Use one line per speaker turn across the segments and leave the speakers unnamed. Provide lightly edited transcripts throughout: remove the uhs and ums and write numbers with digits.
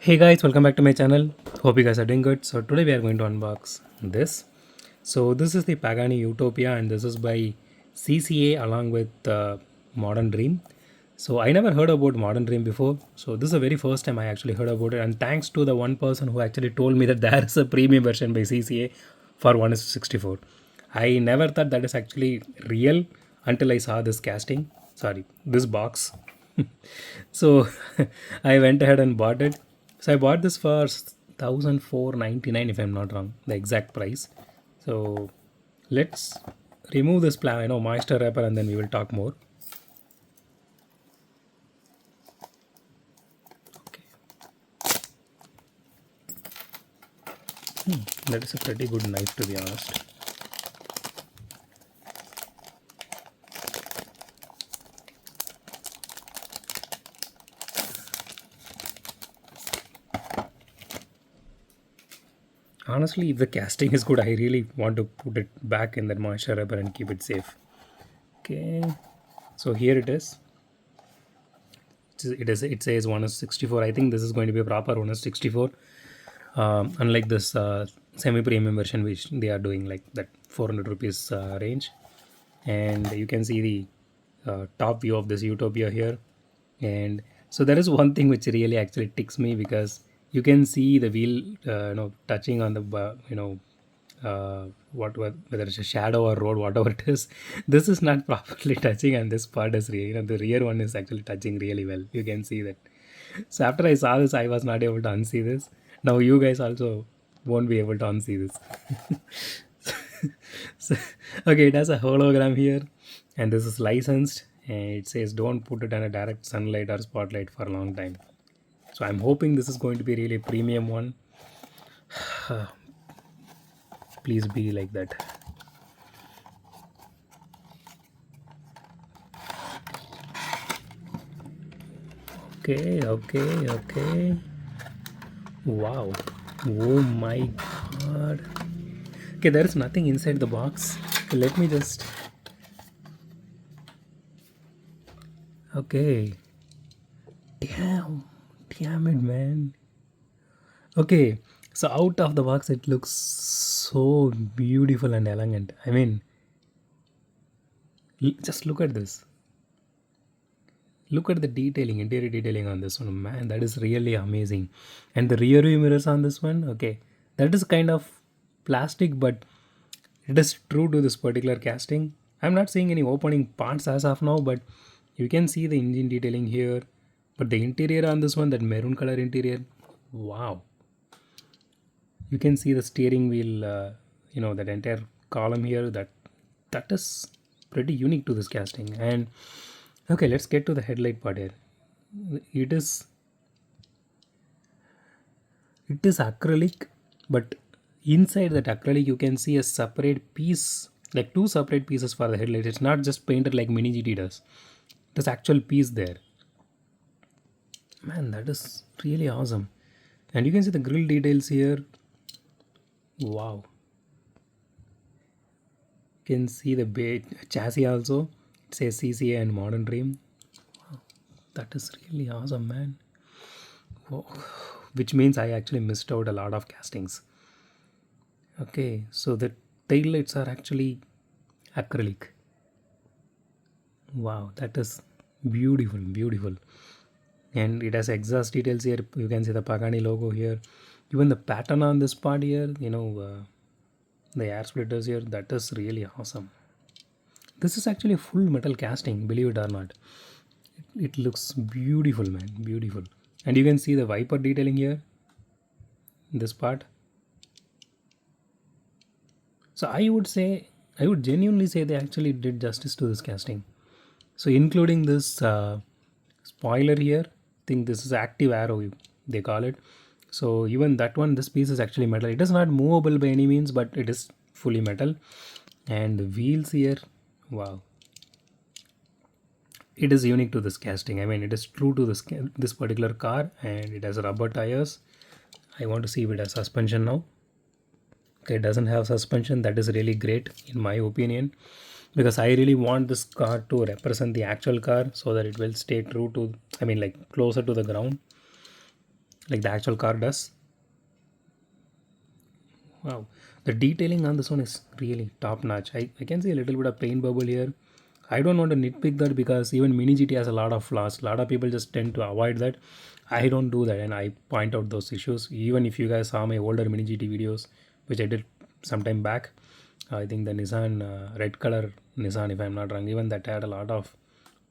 Hey guys, welcome back to my channel. Hope you guys are doing good. So today we are going to unbox this. So this is the Pagani Utopia and this is by CCA along with Modern Dream. So I never heard about Modern Dream before. So this is the very first time I actually heard about it, and thanks to the one person who actually told me that there is a premium version by CCA for 1:64. I never thought that is actually real until I saw this casting. Sorry, this box. So I went ahead and bought it. So I bought this for 1499 if I'm not wrong, the exact price. So let's remove this moisture wrapper and then we will talk more. Okay. That is a pretty good knife, to be honest. Honestly, if the casting is good, I really want to put it back in that moisture wrapper and keep it safe. Okay, so here it is. It says 1:64. I think this is going to be a proper 1:64. Unlike this semi-premium version which they are doing like that 400 rupees range. And you can see the top view of this Utopia here. And so there is one thing which really actually ticks me, because you can see the wheel touching on the whether it's a shadow or road, whatever it is. This is not properly touching, and this part is really, the rear one is actually touching really well. You can see that. So after I saw this, I was not able to unsee this. Now you guys also won't be able to unsee this. So, okay, it has a hologram here, and this is licensed, and it says don't put it under direct sunlight or spotlight for a long time. So I'm hoping this is going to be really premium one. Please be like that. Okay. Wow. Oh my god. Okay, there is nothing inside the box. Okay, let me just. Okay. Damn it, man. Okay, so out of the box, it looks so beautiful and elegant. I mean, just look at this. Look at the detailing, interior detailing on this one, man. That is really amazing. And the rear view mirrors on this one, okay, that is kind of plastic, but it is true to this particular casting. I'm not seeing any opening parts as of now, but you can see the engine detailing here. But the interior on this one, that maroon color interior, wow. You can see the steering wheel, that entire column here. That is pretty unique to this casting. And okay, let's get to the headlight part here. It is acrylic, but inside that acrylic you can see a separate piece, like two separate pieces for the headlight. It's not just painted like Mini GT does. There's actual piece there. Man, that is really awesome. And you can see the grille details here. Wow. You can see the chassis also. It says CCA and Modern Dream. Wow. That is really awesome, man. Whoa. Which means I actually missed out a lot of castings. Okay, so the tail lights are actually acrylic. Wow, that is beautiful. And it has exhaust details here. You can see the Pagani logo here. Even the pattern on this part here, the air splitters here, that is really awesome. This is actually a full metal casting, believe it or not. It looks beautiful, man, beautiful. And you can see the wiper detailing here, this part. So I would genuinely say they actually did justice to this casting. So including this spoiler here, I think this is active arrow, they call it. So even that one, this piece is actually metal. It is not movable by any means, but it is fully metal. And the wheels here, wow. It is unique to this casting. I mean, it is true to this particular car, and it has rubber tires. I want to see if it has suspension now. Okay, it doesn't have suspension. That is really great in my opinion, because I really want this car to represent the actual car so that it will stay true to, I mean, like closer to the ground. like the actual car does. Wow, the detailing on this one is really top notch. I can see a little bit of paint bubble here. I don't want to nitpick that because even Mini GT has a lot of flaws. A lot of people just tend to avoid that. I don't do that and I point out those issues. Even if you guys saw my older Mini GT videos, which I did some time back, I think the Nissan red color Nissan, if I'm not wrong, even that had a lot of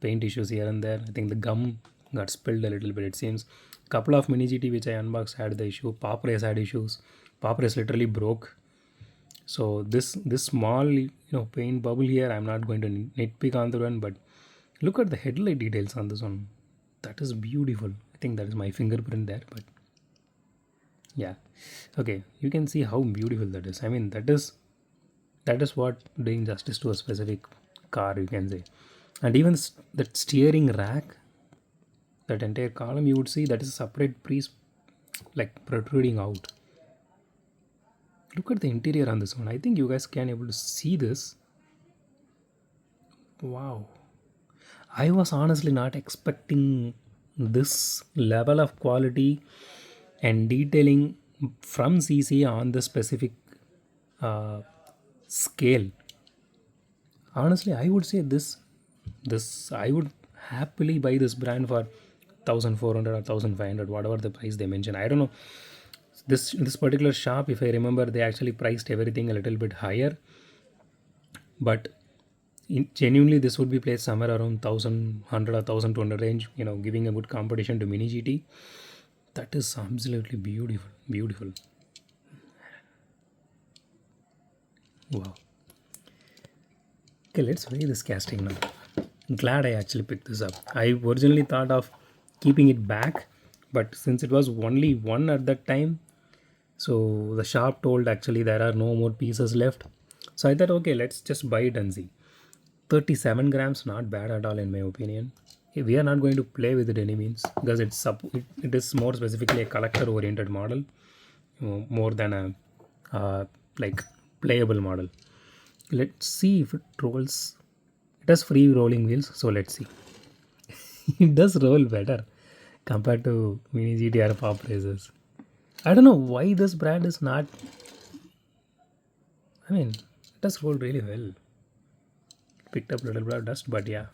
paint issues here and there. I think the gum got spilled a little bit, it seems. Couple of Mini GT which I unboxed had the issue. Pop race had issues. Pop race literally broke. So this small paint bubble here, I'm not going to nitpick on the one, but look at the headlight details on this one. That is beautiful. I think that is my fingerprint there, but yeah, okay, you can see how beautiful that is. I mean, that is what doing justice to a specific car, you can say. And even that steering rack, that entire column, you would see that is a separate piece like protruding out. Look at the interior on this one. I think you guys can able to see this. Wow, I was honestly not expecting this level of quality and detailing from CCA on the specific uh, scale. Honestly, I would say this I would happily buy this brand for 1400 or 1500, whatever the price they mention. I don't know, this particular shop, if I remember, they actually priced everything a little bit higher, but genuinely this would be placed somewhere around 1100 or 1200 range, giving a good competition to Mini GT. That is absolutely beautiful. Wow. Okay, let's weigh this casting now. Glad I actually picked this up. I originally thought of keeping it back, but since it was only one at that time, so the shop told actually there are no more pieces left. So I thought, okay, let's just buy it and see. 37 grams, not bad at all in my opinion. We are not going to play with it any means because it is more specifically a collector oriented model, more than a like playable model. Let's see if it rolls. It has free rolling wheels, so let's see. It does roll better compared to Mini GTR Pop Races. I don't know why this brand is not. I mean, it does roll really well. Picked up a little bit of dust, but yeah.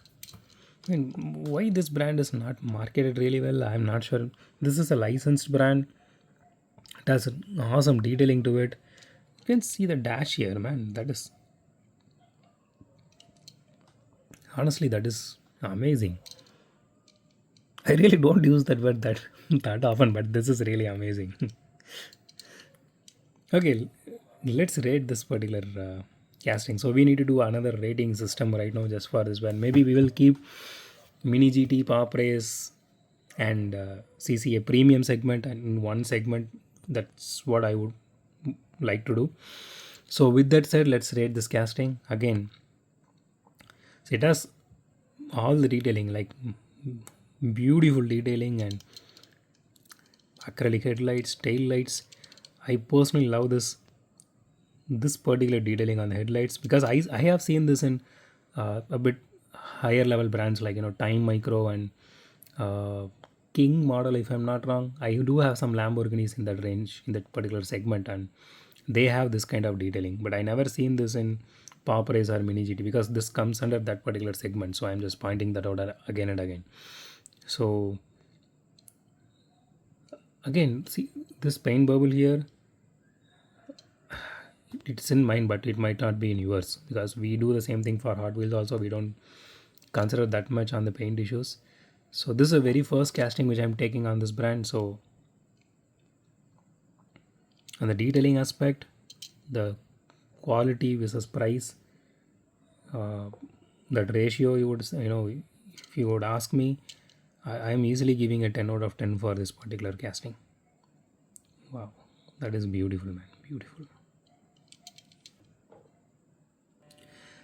I mean, why this brand is not marketed really well, I'm not sure. This is a licensed brand. It has an awesome detailing to it. You can see the dash here, man. That is honestly, that is amazing. I really don't use that word that often, but this is really amazing. Okay, let's rate this particular casting. So we need to do another rating system right now just for this one. Maybe we will keep Mini GT, Pop Race, and CCA premium segment and in one segment. That's what I would like to do. So with that said, let's rate this casting again. So it has all the detailing, like beautiful detailing and acrylic headlights, tail lights. I personally love this particular detailing on the headlights because I have seen this in a bit higher level brands like Time Micro and King model, if I'm not wrong. I do have some Lamborghinis in that range, in that particular segment, and they have this kind of detailing, but I never seen this in Pop Race or Mini GT because this comes under that particular segment. So I'm just pointing that out again and again. So again, see this paint bubble here, it's in mine, but it might not be in yours because we do the same thing for Hot Wheels also. We don't consider that much on the paint issues. So this is the very first casting which I'm taking on this brand. So on the detailing aspect, the quality versus price, that ratio, you would if you would ask me, I'm easily giving a 10 out of 10 for this particular casting. Wow, that is beautiful, man, beautiful.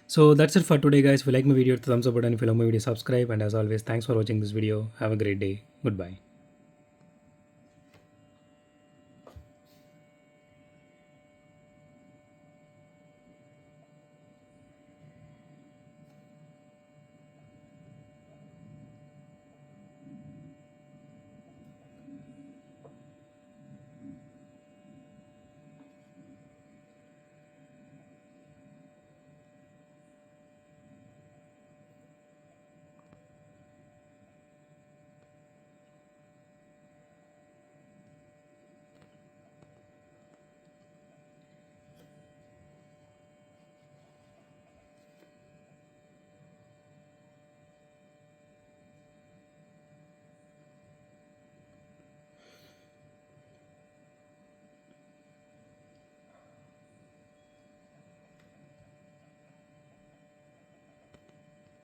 So that's it for today, guys. If you like my video, hit the thumbs up button. If you love my video, subscribe. And as always, thanks for watching this video. Have a great day. Goodbye.